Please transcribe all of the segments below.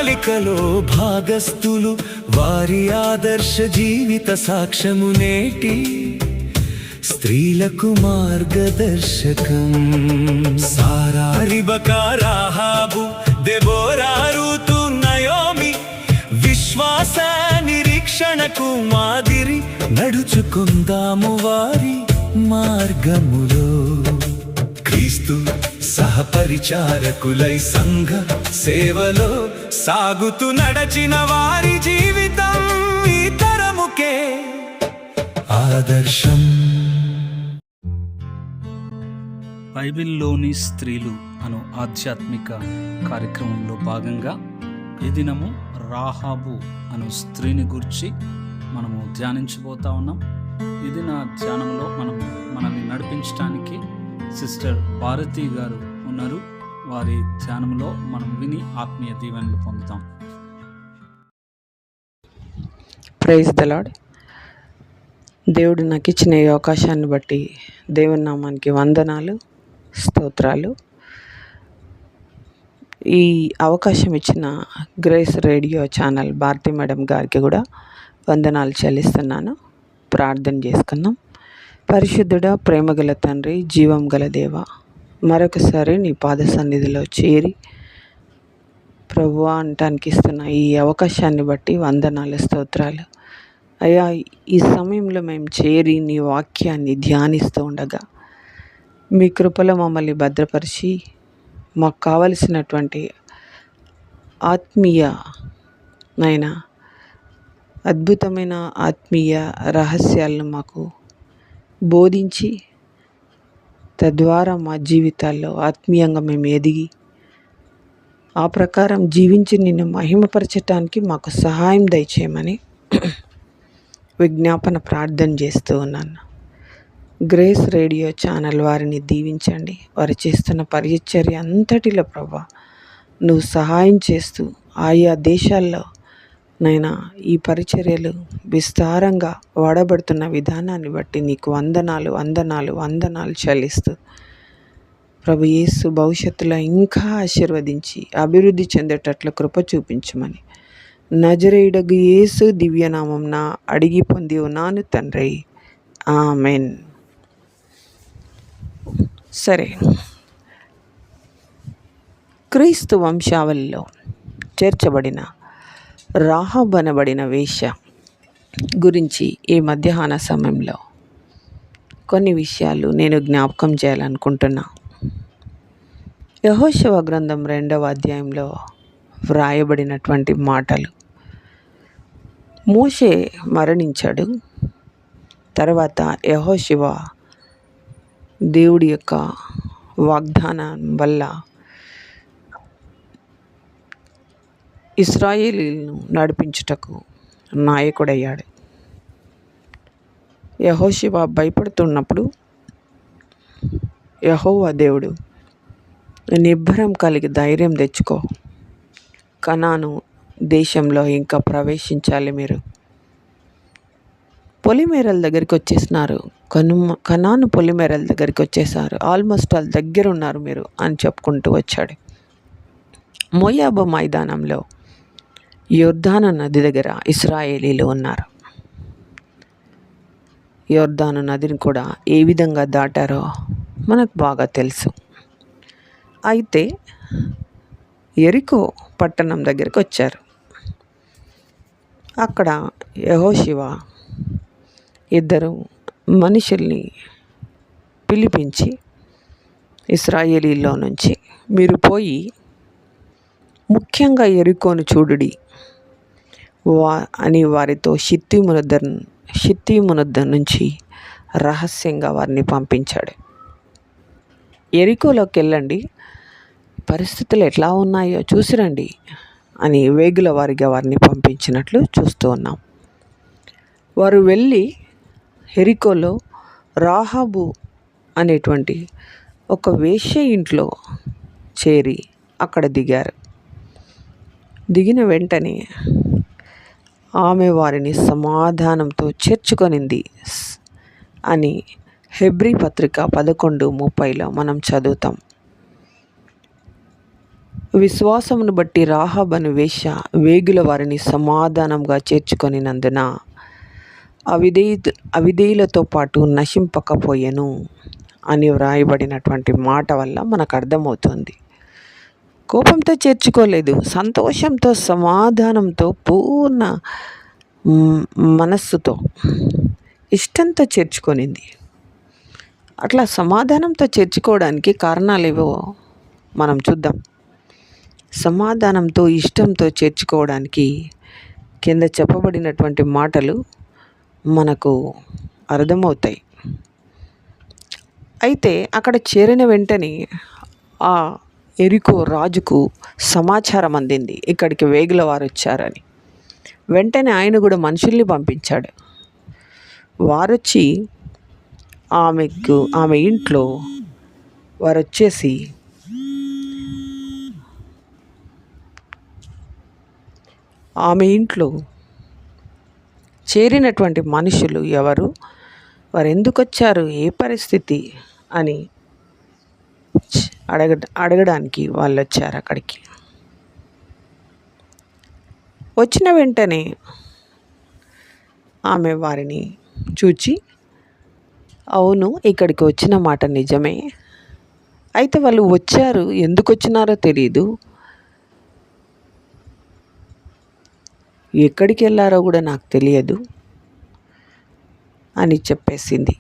ప్రణాళికలో భాగస్థులు, వారి ఆదర్శ జీవిత సాక్ష్యము నేటి స్త్రీలకు మార్గదర్శకం. సారా, రిబకా, రాహాబు, దెబోరా, రూతు, నయోమి విశ్వాస నిరీక్షణకు మాదిరి. నడుచుకుందాము వారి మార్గములో, క్రీస్తు సహపరిచారకులై సంఘ సేవలో సాగుతూ నడచిన వారి జీవితం ఈ తరముకే ఆదర్శం. బైబిల్లోని స్త్రీలు అను ఆధ్యాత్మిక కార్యక్రమంలో భాగంగా ఈ దినము రాహాబు అను స్త్రీని గురించి మనము ధ్యానించబోతా ఉన్నాం. ఇది నా ధ్యానంలో మనల్ని నడిపించడానికి సిస్టర్ భారతి గారు ఉన్నారు. వారి ధ్యానంలో మనం విని ఆత్మీయ దీవెనలు పొందుతాం. Praise the lord. దేవుడు నాకు ఇచ్చిన ఈ అవకాశాన్ని బట్టి దేవుని నామానికి వందనాలు, స్తోత్రాలు. ఈ అవకాశం ఇచ్చిన grace radio channel Bharathi madam గారికి కూడా వందనాలు చెల్లిస్తున్నాను. ప్రార్థన చేసుకుందాం. పరిశుద్ధుడా, ప్రేమగల తండ్రి, జీవం గల దేవ, మరొకసారి నీ పాద సన్నిధిలో చేరి ప్రభువా అంటానికి ఇస్తున్న ఈ అవకాశాన్ని బట్టి వందనాలు, స్తోత్రాలు. అయ్యా, ఈ సమయంలో మేము చేరి నీ వాక్యాన్ని ధ్యానిస్తూ ఉండగా మీ కృపలో మమ్మల్ని భద్రపరిచి మాకు కావలసినటువంటి ఆత్మీయ నైనా అద్భుతమైన ఆత్మీయ రహస్యాలను మాకు బోధించి తద్వారా మా జీవితాల్లో ఆత్మీయంగా మేము ఎదిగి ఆ ప్రకారం జీవించి నిన్ను మహిమపరచటానికి మాకు సహాయం దయచేయమని విజ్ఞాపన ప్రార్థన చేస్తూ ఉన్నాను. గ్రేస్ రేడియో ఛానల్ వారిని దీవించండి. వారు చేస్తున్న పరిచర్య అంతటిలో ప్రభా నువ్వు సహాయం చేస్తూ ఆయా దేశాల్లో నైనా ఈ పరిచర్యలు విస్తారంగా వాడబడుతున్న విధానాన్ని బట్టి నీకు వందనాలు వందనాలు వందనాలు చెల్లిస్తూ ప్రభు యేసు భవిష్యత్తులో ఇంకా ఆశీర్వదించి అభివృద్ధి చెందేటట్లు కృప చూపించమని నజరేయుడగు యేసు దివ్యనామంన అడిగి పొంది ఉన్నాను తండ్రి, ఆమెన్. సరే, క్రీస్తు వంశావళిలో చేర్చబడిన రాహాబు అనబడిన వేశ్య గురించి ఈ మధ్యాహ్న సమయంలో కొన్ని విషయాలు నేను జ్ఞాపకం చేయాలనుకుంటున్నా. యెహోషువ గ్రంథం 2వ అధ్యాయంలో వ్రాయబడినటువంటి మాటలు. మోషే మరణించాడు. తర్వాత యెహోషువ దేవుడి యొక్క వాగ్దానం వల్ల ఇశ్రాయేలీలను నడిపించుటకు నాయకుడయ్యాడు. యెహోషువ భయపడుతున్నప్పుడు యెహోవా దేవుడు నిబ్బరం కలిగి ధైర్యం తెచ్చుకో, కనాను దేశంలో ఇంకా ప్రవేశించాలి, మీరు పొలిమేరల దగ్గరికి వచ్చేసినారు, కనాను పొలిమేరల దగ్గరికి వచ్చేసారు, ఆల్మోస్ట్ వాళ్ళ దగ్గర ఉన్నారు మీరు అని చెప్పుకుంటూ వచ్చాడు. మోయాబు మైదానంలో యొర్దాను నది దగ్గర ఇశ్రాయేలీలు ఉన్నారు. యొర్దాను నదిని కూడా ఏ విధంగా దాటారో మనకు బాగా తెలుసు. అయితే యెరికో పట్టణం దగ్గరికి వచ్చారు. అక్కడ యెహోషువ ఇద్దరు మనుషుల్ని పిలిపించి ఇశ్రాయేలీలో నుంచి మీరు పోయి ముఖ్యంగా యెరికోను చూడుడి అని వారితో షిత్తీమునొద్ద నుంచి రహస్యంగా వారిని పంపించాడు. యెరికోలోకి వెళ్ళండి, పరిస్థితులు ఎట్లా ఉన్నాయో చూసిరండి అని వేగుల వారిగా వారిని పంపించినట్లు చూస్తూ ఉన్నాం. వారు వెళ్ళి యెరికోలో రాహాబు అనేటువంటి ఒక వేశ్య ఇంట్లో చేరి అక్కడ దిగారు. దిగిన వెంటనే ఆమె వారిని సమాధానంతో చేర్చుకొనింది అని హెబ్రీ పత్రిక 11:30లో మనం చదువుతాం. విశ్వాసమును బట్టి రాహాబను వేశ్య వేగుల వారిని సమాధానంగా చేర్చుకొనినందున అవిధేయులతో పాటు నశింపకపోయెను అని వ్రాయబడినటువంటి మాట వల్ల మనకు అర్థమవుతుంది. కోపంతో చేర్చుకోలేదు, సంతోషంతో, సమాధానంతో, పూర్ణ మనస్సుతో, ఇష్టంతో చేర్చుకొనింది. అట్లా సమాధానంతో చేర్చుకోవడానికి కారణాలు ఏవో మనం చూద్దాం. సమాధానంతో, ఇష్టంతో చేర్చుకోవడానికి కింద చెప్పబడినటువంటి మాటలు మనకు అర్థమవుతాయి. అయితే అక్కడ చేరిన వెంటనే ఆ ఎరికో రాజుకు సమాచారం అందింది, ఇక్కడికి వేగుల వారు వచ్చారని. వెంటనే ఆయన కూడా మనుషుల్ని పంపించాడు. వారొచ్చి ఆమె ఇంట్లో వారు వచ్చేసి ఆమె ఇంట్లో చేరినటువంటి మనుషులు ఎవరు, వారు ఎందుకు వచ్చారు, ఏ పరిస్థితి అని అడగడానికి వాళ్ళు వచ్చారు అక్కడికి. వచ్చిన వెంటనే ఆమె వారిని చూచి, అవును ఇక్కడికి వచ్చిన మాట నిజమే, అయితే వాళ్ళు వచ్చారు, ఎందుకు వచ్చినారో తెలియదు, ఎక్కడికి వెళ్ళారో కూడా నాకు తెలియదు అని చెప్పేసింది.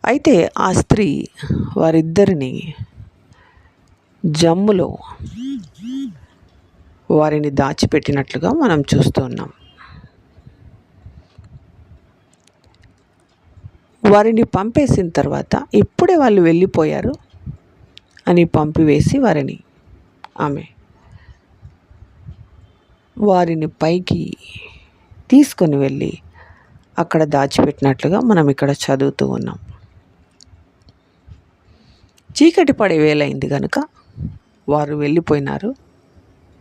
అయితే ఆ స్త్రీ వారిద్దరిని జమ్ములో వారిని దాచిపెట్టినట్లుగా మనం చూస్తూ ఉన్నాం. వారిని పంపేసిన తర్వాత ఇప్పుడే వాళ్ళు వెళ్ళిపోయారు అని పంపివేసి వారిని పైకి తీసుకొని వెళ్ళి అక్కడ దాచిపెట్టినట్లుగా మనం ఇక్కడ చదువుతూ ఉన్నాం. చీకటి పడే వేలైంది కనుక వారు వెళ్ళిపోయినారు.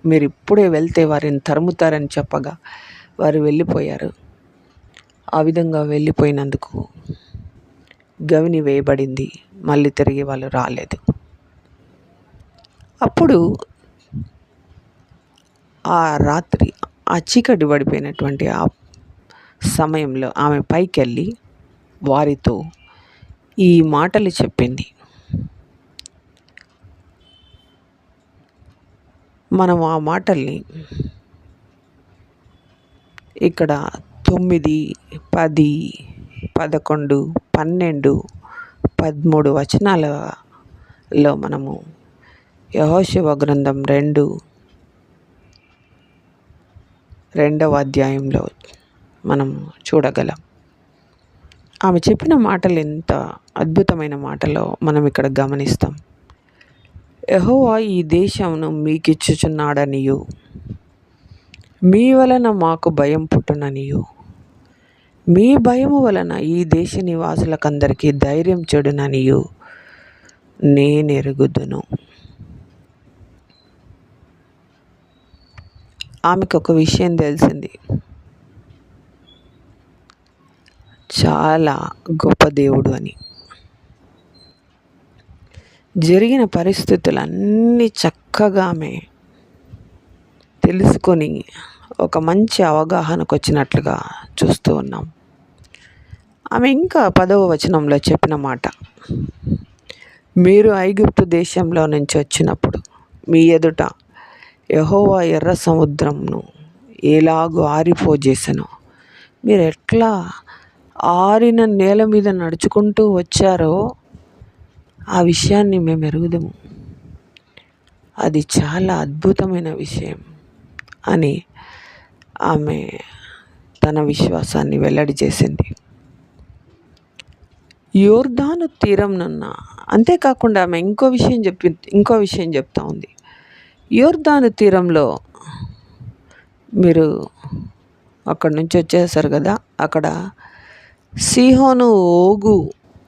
మీరు ఇప్పుడే వెళ్తే వారిని తరుముతారని చెప్పగా వారు వెళ్ళిపోయారు. ఆ విధంగా వెళ్ళిపోయినందుకు గవిని వేయబడింది, మళ్ళీ తిరిగి వాళ్ళు రాలేదు. అప్పుడు ఆ రాత్రి ఆ చీకటి పడిపోయినటువంటి ఆ సమయంలో ఆమె పైకి వెళ్ళి వారితో ఈ మాటలు చెప్పింది. మనం ఆ మాటల్ని ఇక్కడ 9, 10, 11, 12, 13 వచనాలలో మనము యెహోషువ గ్రంథం 2వ అధ్యాయంలో మనం చూడగలం. ఆమె చెప్పిన మాటలు ఎంత అద్భుతమైన మాటలో మనం ఇక్కడ గమనిస్తాం. యెహోవా ఈ దేశమును మీకిచ్చుచున్నాడనియు, మీ వలన మాకు భయం పుట్టుననియు, మీ భయము వలన ఈ దేశ నివాసులకందరికీ ధైర్యం చెడుననియు నేనెరుగుదును. ఆమెకు ఒక విషయం తెలిసింది, చాలా గొప్ప దేవుడు అని. జరిగిన పరిస్థితులన్నీ చక్కగా ఆమె తెలుసుకొని ఒక మంచి అవగాహనకు వచ్చినట్లుగా చూస్తూ ఉన్నాం. ఆమె ఇంకా 10వ వచనంలో చెప్పిన మాట, మీరు ఐగుప్తు దేశంలో నుంచి వచ్చినప్పుడు మీ ఎదుట యెహోవా ఎర్ర సముద్రంను ఎలాగూ ఆరిపోజేసెను, మీరు ఎట్లా ఆరిన నేల మీద నడుచుకుంటూ వచ్చారో ఆ విషయాన్ని మేము ఎరుగుదాము, అది చాలా అద్భుతమైన విషయం అని ఆమె తన విశ్వాసాన్ని వెల్లడి చేసింది. యోర్దాను తీరంనున్న, అంతేకాకుండా ఆమె ఇంకో విషయం చెప్తా ఉంది. యోర్దాను తీరంలో మీరు అక్కడి నుంచి వచ్చేసారు కదా, అక్కడ సీహోను, ఓగు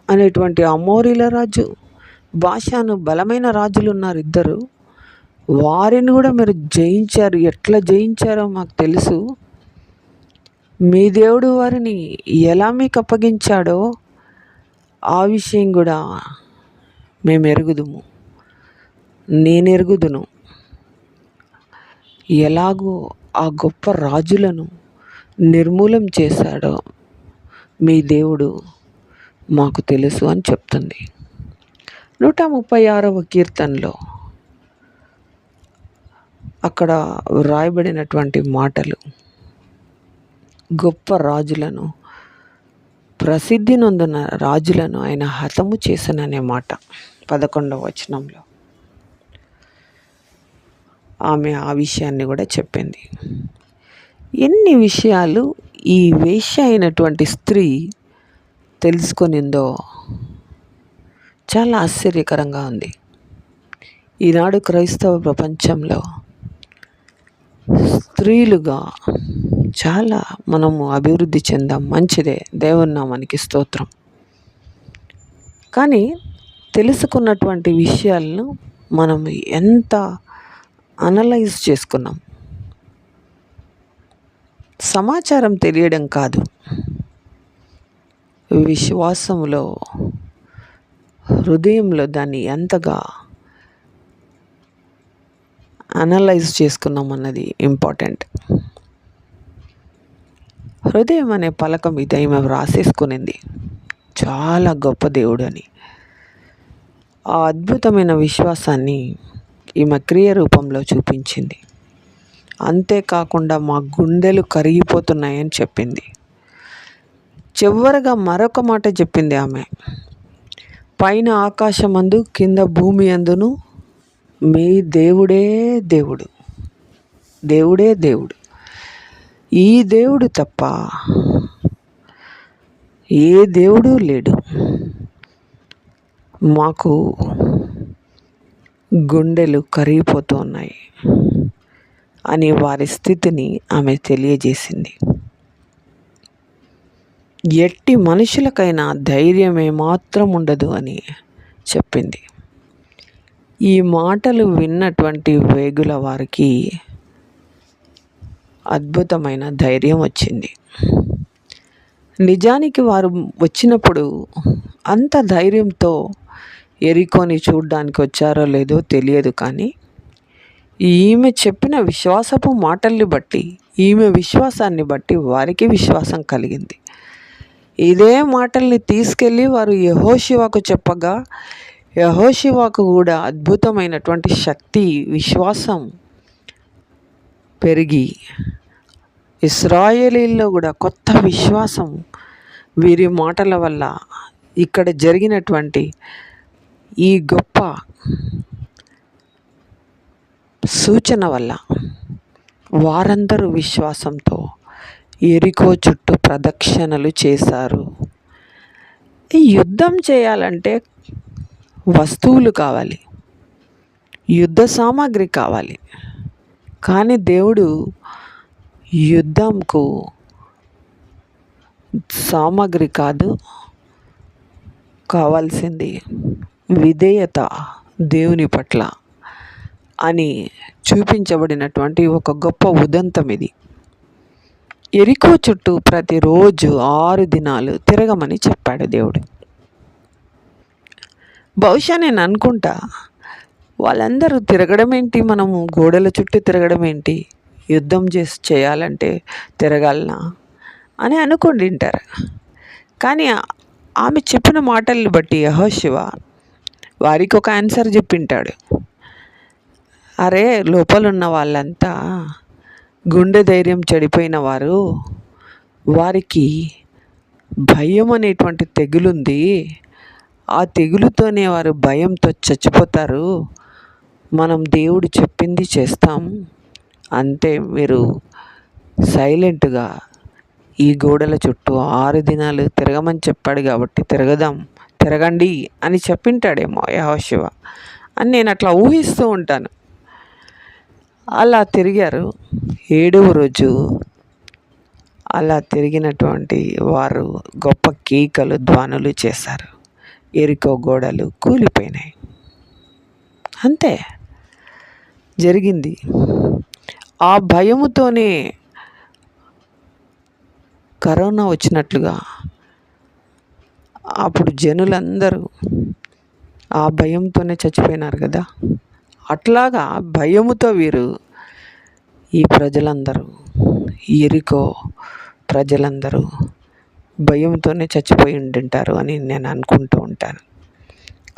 అనేటువంటి అమోరీల రాజు, బాషాను బలమైన రాజులు ఉన్నారు ఇద్దరు. వారిని కూడా మీరు జయించారు. ఎట్లా జయించారో మాకు తెలుసు. మీ దేవుడు వారిని ఎలా మీకు అప్పగించాడో ఆ విషయం కూడా మేము ఎరుగుదుము నేనెరుగుదును, ఎలాగో ఆ గొప్ప రాజులను నిర్మూలం చేశాడో మీ దేవుడు మాకు తెలుసు అని చెప్తుంది. 136వ కీర్తనలో అక్కడ వ్రాయబడినటువంటి మాటలు, గొప్ప రాజులను, ప్రసిద్ధి నొందిన రాజులను ఆయన హతము చేసననే మాట 11వ వచనంలో ఆమె ఆ విషయాన్ని కూడా చెప్పింది. ఎన్ని విషయాలు ఈ వేశ్య అయినటువంటి స్త్రీ తెలుసుకొనిందో చాలా ఆశ్చర్యకరంగా ఉంది. ఈనాడు క్రైస్తవ ప్రపంచంలో స్త్రీలుగా చాలా మనము అభివృద్ధి చెందాం, మంచిదే, దేవుని నామానికి స్తోత్రం. కానీ తెలుసుకున్నటువంటి విషయాలను మనం ఎంత అనలైజ్ చేసుకున్నాం. సమాచారం తెలియడం కాదు, విశ్వాసంలో హృదయంలో దాన్ని ఎంతగా అనలైజ్ చేసుకున్నాం అన్నది ఇంపార్టెంట్. హృదయం అనే పలక మీద ఈమె వ్రాసేసుకునింది చాలా గొప్ప దేవుడు అని. ఆ అద్భుతమైన విశ్వాసాన్ని ఈమె క్రియ రూపంలో చూపించింది. అంతేకాకుండా మా గుండెలు కరిగిపోతున్నాయని చెప్పింది. చివరగా మరొక మాట చెప్పింది ఆమె, పైన ఆకాశమందు కింద భూమి అందును మీ దేవుడే దేవుడు, దేవుడే దేవుడు, ఈ దేవుడు తప్ప ఏ దేవుడు లేడు. మాకు గుండెలు కరిగిపోతూ ఉన్నాయి అని వారి స్థితిని ఆమె తెలియజేసింది. ఎట్టి మనుషులకైనా ధైర్యం ఏమాత్రం ఉండదు అని చెప్పింది. ఈ మాటలు విన్నటువంటి వేగుల వారికి అద్భుతమైన ధైర్యం వచ్చింది. నిజానికి వారు వచ్చినప్పుడు అంత ధైర్యంతో ఎరికోని చూడ్డానికి వచ్చారో లేదో తెలియదు, కానీ ఈమె చెప్పిన విశ్వాసపు మాటల్ని బట్టి, ఈమె విశ్వాసాన్ని బట్టి వారికి విశ్వాసం కలిగింది. ఇదే మాటల్ని తీసుకెళ్ళి వారు యెహోషువకు చెప్పగా యెహోషువకు కూడా అద్భుతమైనటువంటి శక్తి, విశ్వాసం పెరిగి ఇశ్రాయేలీల్లో కూడా కొత్త విశ్వాసం వీరి మాటల వల్ల, ఇక్కడ జరిగినటువంటి ఈ గొప్ప సూచన వల్ల వారందరూ విశ్వాసంతో ఎరికో చుట్టూ ప్రదక్షిణలు చేశారు. ఈ యుద్ధం చేయాలంటే వస్తువులు కావాలి, యుద్ధ సామాగ్రి కావాలి. కానీ దేవుడు యుద్ధంకు సామాగ్రి కాదు కావాల్సింది, విధేయత దేవుని పట్ల అని చూపించబడినటువంటి ఒక గొప్ప ఉదంతం ఇది. ఎరికో చుట్టూ ప్రతిరోజు 6 దినాలు తిరగమని చెప్పాడు దేవుడు. బహుశా నేను అనుకుంటా, వాళ్ళందరూ తిరగడం ఏంటి, మనము గోడల చుట్టూ తిరగడం ఏంటి, యుద్ధం చేయాలంటే తిరగాలనా అని అనుకుంటుంటారు. కానీ ఆమె చెప్పిన మాటల్ని బట్టి యెహోషువ వారికి ఒక ఆన్సర్ చెప్పింటాడు. అరే, లోపల ఉన్న వాళ్ళంతా గుండె ధైర్యం చెడిపోయిన వారు, వారికి భయం అనేటువంటి తెగులుంది, ఆ తెగులుతోనే వారు భయంతో చచ్చిపోతారు. మనం దేవుడు చెప్పింది చేస్తాం, అంతే, మీరు సైలెంట్గా ఈ గోడల చుట్టూ 6 దినాలు తిరగమని చెప్పాడు కాబట్టి తిరగండి అని చెప్పింటాడేమో యెహోషువ అని నేను అట్లా ఊహిస్తూ ఉంటాను. అలా తిరిగారు. 7వ రోజు అలా తిరిగినటువంటి వారు గొప్ప కేకలు, ధ్వనులు చేశారు. ఎరికో గోడలు కూలిపోయినాయి. అంతే జరిగింది. ఆ భయముతోనే కరోనా వచ్చినట్లుగా అప్పుడు జనులందరూ ఆ భయంతోనే చచ్చిపోయినారు కదా. అట్లాగా భయముతో వీరు ఈ ప్రజలందరూ, యెరికో ప్రజలందరూ భయంతోనే చచ్చిపోయి ఉండింటారు అని నేను అనుకుంటూ ఉంటాను.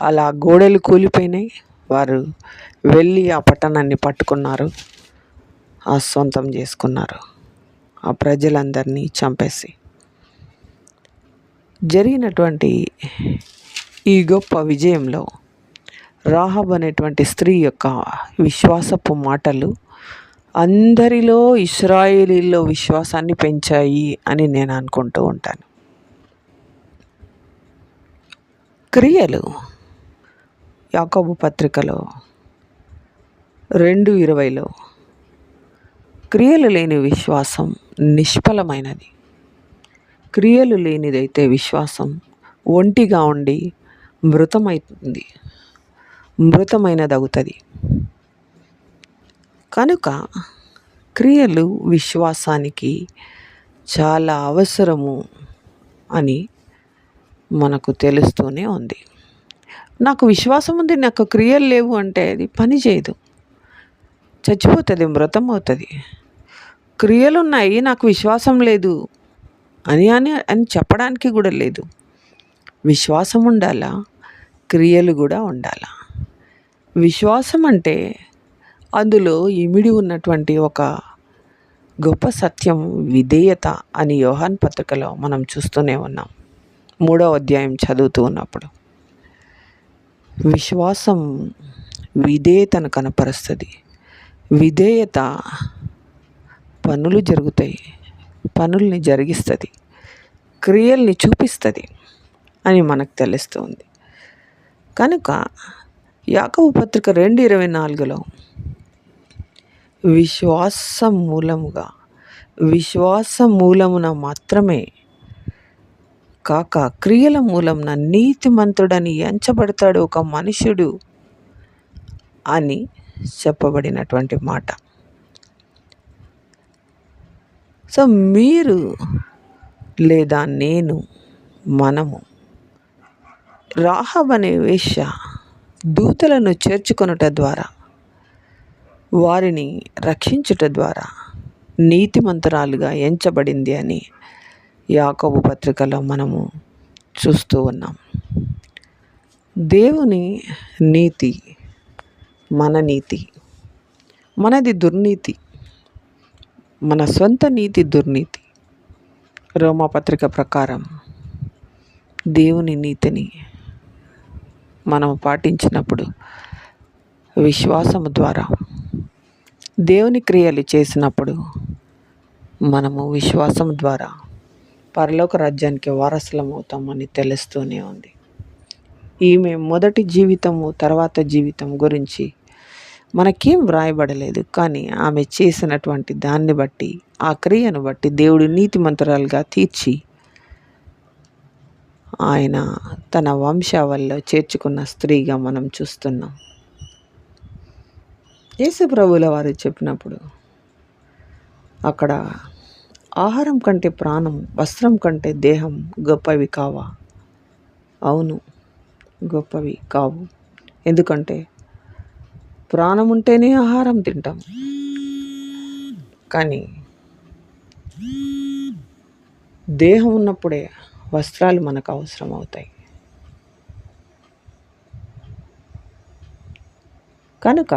అలా గోడలు కూలిపోయినాయి. వారు వెళ్ళి ఆ పట్టణాన్ని పట్టుకున్నారు, సొంతం చేసుకున్నారు, ఆ ప్రజలందరినీ చంపేసి. జరిగినటువంటి ఈ గొప్ప విజయంలో రాహాబు అనేటువంటి స్త్రీ యొక్క విశ్వాసపు మాటలు అందరిలో, ఇశ్రాయేలీల్లో విశ్వాసాన్ని పెంచాయి అని నేను అనుకుంటూ ఉంటాను. క్రియలు యాకోబు పత్రికలో 2:20 క్రియలు లేని విశ్వాసం నిష్ఫలమైనది, క్రియలు లేనిదైతే విశ్వాసం ఒంటిగా ఉండి మృతమైనదవుతుంది. కనుక క్రియలు విశ్వాసానికి చాలా అవసరము అని మనకు తెలుస్తూనే ఉంది. నాకు విశ్వాసం ఉంది, నాకు క్రియలు లేవు అంటే అది పని చేయదు, చచ్చిపోతుంది, మృతం అవుతుంది. క్రియలు ఉన్నాయి, నాకు విశ్వాసం లేదు అని అని అని చెప్పడానికి కూడా లేదు. విశ్వాసం ఉండాలా, క్రియలు కూడా ఉండాలా. విశ్వాసం అంటే అందులో ఇమిడి ఉన్నటువంటి ఒక గొప్ప సత్యం విధేయత అని యోహాను పత్రికలో మనం చూస్తూనే ఉన్నాం. 3వ అధ్యాయం చదువుతూ ఉన్నప్పుడు విశ్వాసం విధేయతను కనపరుస్తుంది. విధేయత పనులు జరుగుతాయి, పనుల్ని జరిగిస్తుంది, క్రియల్ని చూపిస్తుంది అని మనకు తెలుస్తుంది. కనుక యాకోబు పత్రిక 2:24 విశ్వాస మూలమున మాత్రమే కాక క్రియల మూలమున నీతిమంతుడని ఎంచబడతాడు ఒక మనుష్యుడు అని చెప్పబడినటువంటి మాట. సో మీరు లేదా మనము రాహాబు అనే వేశ్య దూతలను చేర్చుకొనుట ద్వారా, వారిని రక్షించుట ద్వారా నీతిమంతురాలుగా ఎంచబడింది అని యాకోబు పత్రికలో మనము చూస్తూ ఉన్నాం. దేవుని నీతి మన నీతి, మనది దుర్నీతి, మన సొంత నీతి దుర్నీతి. రోమాపత్రిక ప్రకారం దేవుని నీతిని మనం పాటించినప్పుడు, విశ్వాసము ద్వారా దేవుని క్రియలు చేసినప్పుడు, మనము విశ్వాసం ద్వారా పరలోక రాజ్యానికి వారసులం అవుతామని తెలుస్తూనే ఉంది. ఈమె మొదటి జీవితము, తర్వాత జీవితం గురించి మనకేం వ్రాయబడలేదు. కానీ ఆమె చేసినటువంటి దాన్ని బట్టి, ఆ క్రియను బట్టి దేవుడు నీతిమంతురాలుగా తీర్చి ఆయన తన వంశావళిలో చేర్చుకున్న స్త్రీగా మనం చూస్తున్నాం. యేసు ప్రభువుల వారు చెప్పినప్పుడు అక్కడ ఆహారం కంటే ప్రాణం, వస్త్రం కంటే దేహం గొప్పవి కావా? అవును, గొప్పవి కావు. ఎందుకంటే ప్రాణం ఉంటేనే ఆహారం తింటాం, కానీ దేహం ఉన్నప్పుడే వస్త్రాలు మనకు అవసరం అవుతాయి. కనుక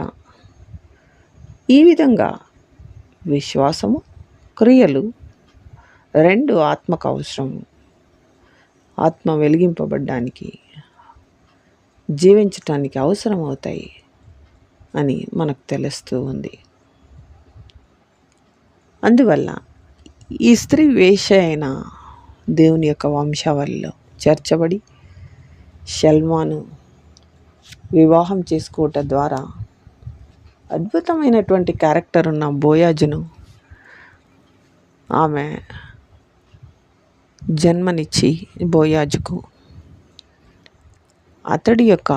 ఈ విధంగా విశ్వాసము, క్రియలు రెండు ఆత్మకు అవసరము. ఆత్మ వెలిగింపబడ్డానికి, జీవించటానికి అవసరం అవుతాయి అని మనకు తెలుస్తూ ఉంది. అందువల్ల ఈ స్త్రీ వేశ్య అయిన దేవుని యొక్క వంశావళిలో చేర్చబడి షల్మాను వివాహం చేసుకోవటం ద్వారా అద్భుతమైనటువంటి క్యారెక్టర్ ఉన్న బోయాజును ఆమె జన్మనిచ్చి, బోయాజుకు అతడి యొక్క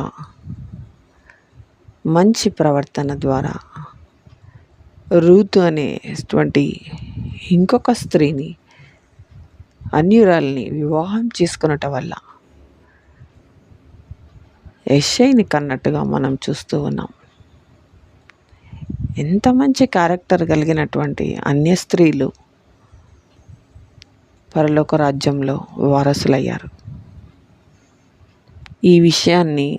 మంచి ప్రవర్తన ద్వారా రూతు అనేటువంటి ఇంకొక స్త్రీని, అన్యురాల్ని వివాహం చేసుకునటం వల్ల యెషయిని కన్నట్టుగా మనం చూస్తూ ఉన్నాం. ఎంత మంచి క్యారెక్టర్ కలిగినటువంటి అన్య స్త్రీలు పరలోక రాజ్యంలో వారసులయ్యారు. ఈ విషయాన్ని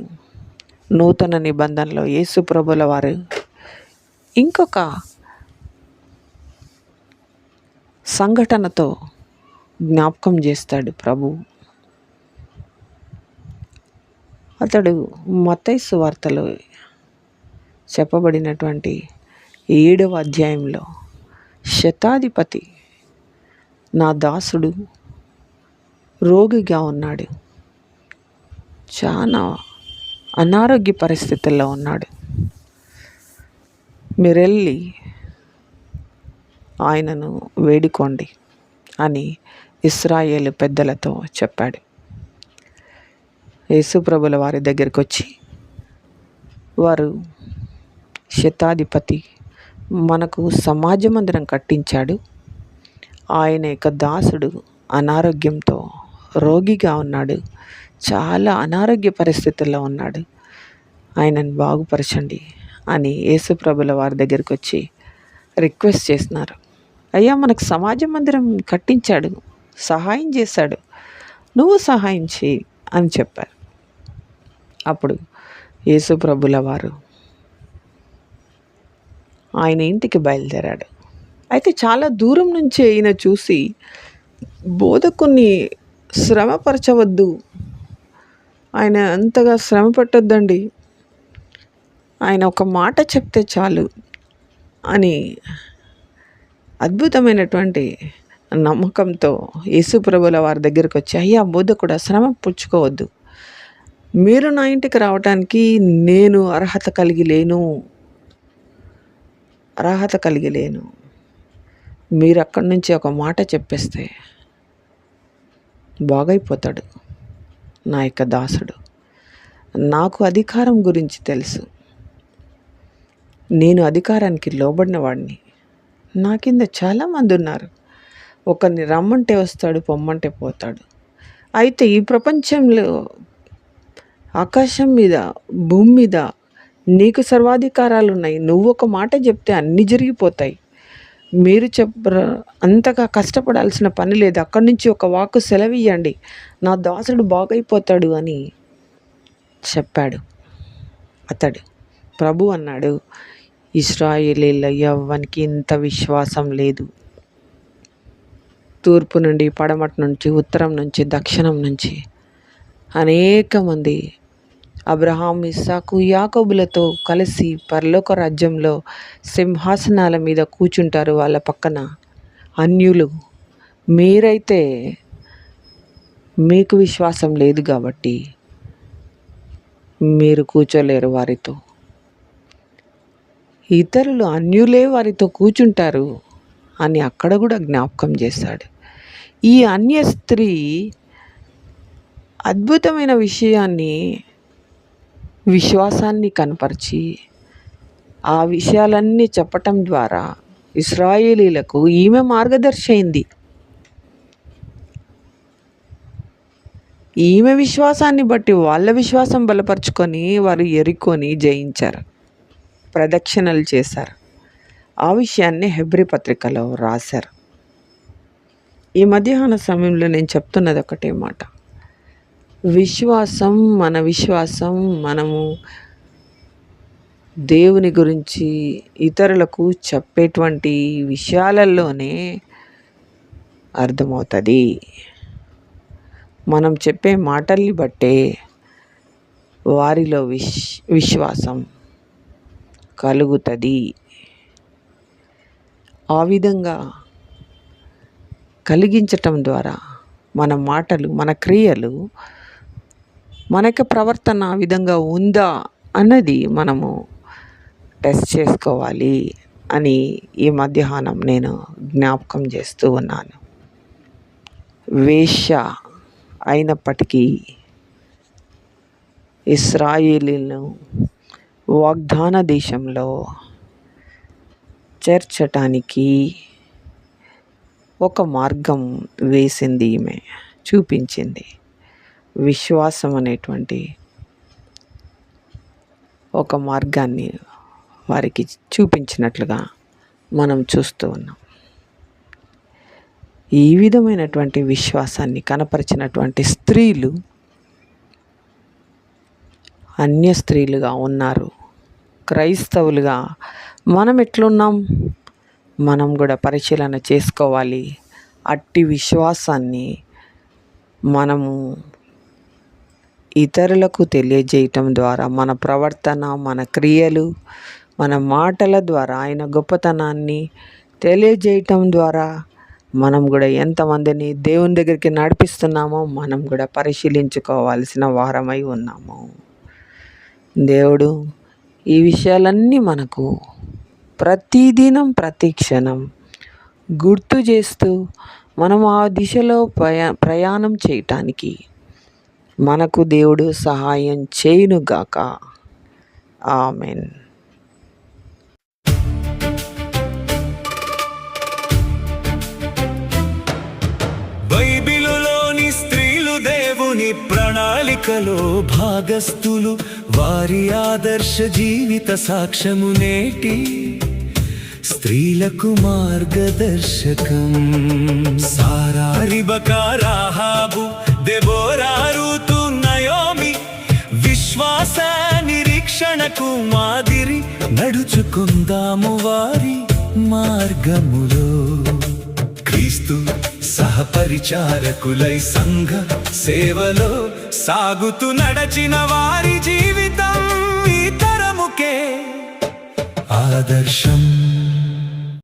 నూతన నిబంధనలో యేసు ప్రభుల వారు ఇంకొక సంఘటనతో జ్ఞాపకం చేస్తాడు ప్రభు. అతడు మత్తయి సువార్తలో చెప్పబడినటువంటి 7వ అధ్యాయంలో, శతాధిపతి నా దాసుడు రోగిగా ఉన్నాడు, చాలా అనారోగ్య పరిస్థితుల్లో ఉన్నాడు, మీరెళ్ళి ఆయనను వేడుకోండి అని ఇశ్రాయేలు పెద్దలతో చెప్పాడు. యేసుప్రభుల వారి దగ్గరికి వచ్చి వారు, శతాధిపతి మనకు సమాజ మందిరం కట్టించాడు, ఆయన యొక్క దాసుడు అనారోగ్యంతో రోగిగా ఉన్నాడు, చాలా అనారోగ్య పరిస్థితుల్లో ఉన్నాడు, ఆయనను బాగుపరచండి అని యేసుప్రభుల వారి దగ్గరికి వచ్చి రిక్వెస్ట్ చేసినారు. అయ్యా, మనకు సమాజ మందిరం కట్టించాడు, సహాయం చేశాడు, నువ్వు సహాయం చేయి అని చెప్పారు. అప్పుడు యేసుప్రభుల వారు ఆయన ఇంటికి బయలుదేరాడు. అయితే చాలా దూరం నుంచే ఈయన చూసి, బోధకుని శ్రమపరచవద్దు, ఆయన అంతగా శ్రమ పెట్టొద్దండి, ఆయన ఒక మాట చెప్తే చాలు అని అద్భుతమైనటువంటి నమ్మకంతో యేసుప్రభుల వారి దగ్గరికి వచ్చి, అయ్యా బోధకుడా, శ్రమ పుచ్చుకోవద్దు, మీరు నా ఇంటికి రావడానికి నేను అర్హత కలిగి లేను, మీరు అక్కడి నుంచి ఒక మాట చెప్పేస్తే బాగైపోతాడు నా యొక్క దాసుడు, నాకు అధికారం గురించి తెలుసు, నేను అధికారానికి లోబడిన వాడిని, నా కింద చాలామంది ఉన్నారు, ఒకరిని రమ్మంటే వస్తాడు, పొమ్మంటే పోతాడు. అయితే ఈ ప్రపంచంలో ఆకాశం మీద భూమి మీద నీకు సర్వాధికారాలు ఉన్నాయి, నువ్వు ఒక మాట చెప్తే అన్నీ జరిగిపోతాయి, మీరు అంతగా కష్టపడాల్సిన పని లేదు, అక్కడి నుంచి ఒక వాక్కు సెలవియ్యండి, నా దాసుడు బాగైపోతాడు అని చెప్పాడు. అతడు ప్రభు అన్నాడు, ఇశ్రాయేలీయుల ఎవ్వనికి ఇంత విశ్వాసం లేదు, తూర్పు నుండి పడమటి నుంచి ఉత్తరం నుంచి దక్షిణం నుంచి అనేక మంది అబ్రహాం, ఇస్సాకు, యాకోబులతో కలిసి పరలోక రాజ్యంలో సింహాసనాల మీద కూర్చుంటారు వాళ్ళ పక్కన అన్యులు, మీరైతే మీకు విశ్వాసం లేదు కాబట్టి మీరు కూర్చోలేరు వారితో, ఇతరులు అన్యులే వారితో కూర్చుంటారు అని అక్కడ కూడా జ్ఞాపకం చేశాడు. ఈ అన్య స్త్రీ అద్భుతమైన విశ్వాసాన్ని కనపరిచి ఆ విషయాలన్నీ చెప్పటం ద్వారా ఇశ్రాయేలీలకు ఈమె మార్గదర్శి అయింది. ఈమె విశ్వాసాన్ని బట్టి వాళ్ళ విశ్వాసం బలపరుచుకొని వారు ఎరుకొని జయించారు, ప్రదక్షిణలు చేశారు. ఆ విషయాన్ని హెబ్రీ పత్రికలో రాశారు. ఈ మధ్యాహ్న సమయంలో నేను చెప్తున్నది ఒకటే మాట, మన విశ్వాసం మనము దేవుని గురించి ఇతరులకు చెప్పేటువంటి విషయాలలోనే అర్థమవుతుంది. మనం చెప్పే మాటల్ని బట్టే వారిలో విశ్వాసం కలుగుతుంది. ఆ విధంగా కలిగించటం ద్వారా మన మాటలు, మన క్రియలు, మన యొక్క ప్రవర్తన ఆ విధంగా ఉందా అన్నది మనము టెస్ట్ చేసుకోవాలి అని ఈ మధ్యాహ్నం నేను జ్ఞాపకం చేస్తూ ఉన్నాను. వేశ్య అయినప్పటికీ ఇశ్రాయేలీయులను వాగ్దాన దేశంలో చేర్చటానికి ఒక మార్గం వేసింది, ఈమె చూపించింది. విశ్వాసం అనేటువంటి ఒక మార్గాన్ని వారికి చూపించినట్లుగా మనం చూస్తూ ఉన్నాం. ఈ విధమైనటువంటి విశ్వాసాన్ని కనపరిచినటువంటి స్త్రీలు అన్య స్త్రీలుగా ఉన్నారు. క్రైస్తవులుగా మనం ఎట్లున్నాం? మనం కూడా పరిశీలన చేసుకోవాలి. అట్టి విశ్వాసాన్ని మనము ఇతరులకు తెలియజేయటం ద్వారా, మన ప్రవర్తన, మన క్రియలు, మన మాటల ద్వారా ఆయన గొప్పతనాన్ని తెలియజేయటం ద్వారా మనం కూడా ఎంతమందిని దేవుని దగ్గరికి నడిపిస్తున్నామో మనం కూడా పరిశీలించుకోవాల్సిన వారమై ఉన్నాము. దేవుడు ఈ విషయాలన్నీ మనకు ప్రతిదినం ప్రతి క్షణం గుర్తు చేస్తూ మనం ఆ దిశలో ప్రయాణం చేయటానికి మనకు దేవుడు సహాయం చేయునుగాక. ఆమెన్. బైబిలులోని స్త్రీలు దేవుని ప్రణాళికలో భాగస్థులు. వారి ఆదర్శ జీవిత సాక్ష్యము నేటి స్త్రీలకు మార్గదర్శకం. సారా, రిబకా, రాహాబు, దెబోరా, రూతు, నయోమి విశ్వాస నిరీక్షణకు మాదిరి. నడుచుకుందాము వారి మార్గములో. క్రీస్తు సహపరిచారకులై సంఘ సేవలో సాగుతూ నడచిన వారి జీవితం ఈ తరముకే ఆదర్శం.